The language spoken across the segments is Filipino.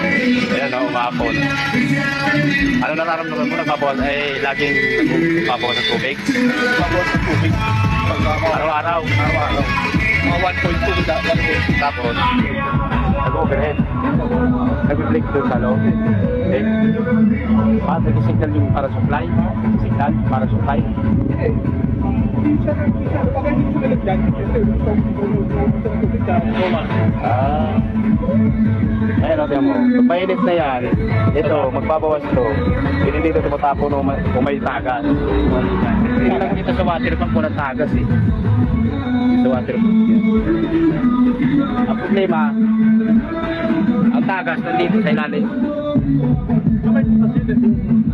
Ayan o, umapon. Ano nararamdaman mo? Nagbabawas ay laging nagbabawas ng tubig? Babawas ng tubig. Araw-araw. Araw-araw. Mga 1.2 na. Tapos, nag-overhead. Nag-reflect doon sa loob. Okay. Nag-signal yung para supply. Signal para supply. Ayun natin mo. Pag mainit na yan, ito, magbabawas to. Hindi dito tumatapo kung may tagas. Hindi lang dito sa water pump po ng tagas eh. Sa water pump yan. Ang problema, ang tagas nandito sa ilalim.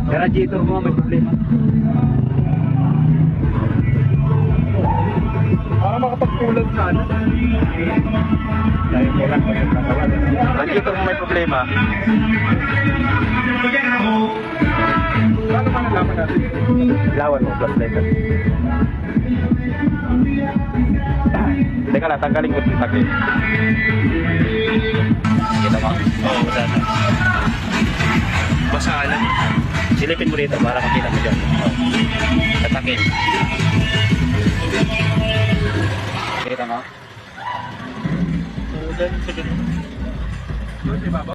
Sa radiator mo may problema. Para makapagpulag sana. Radiator mo may problema. Paano malalaman natin? Lawan mo, plus letter. Teka lang, tanggalin ko yung takip. Kita mo? Oo, basa na. Basa lang. Silipin mo rito para makita mo dyan. Tatakip. Kita mo? So, then, sige.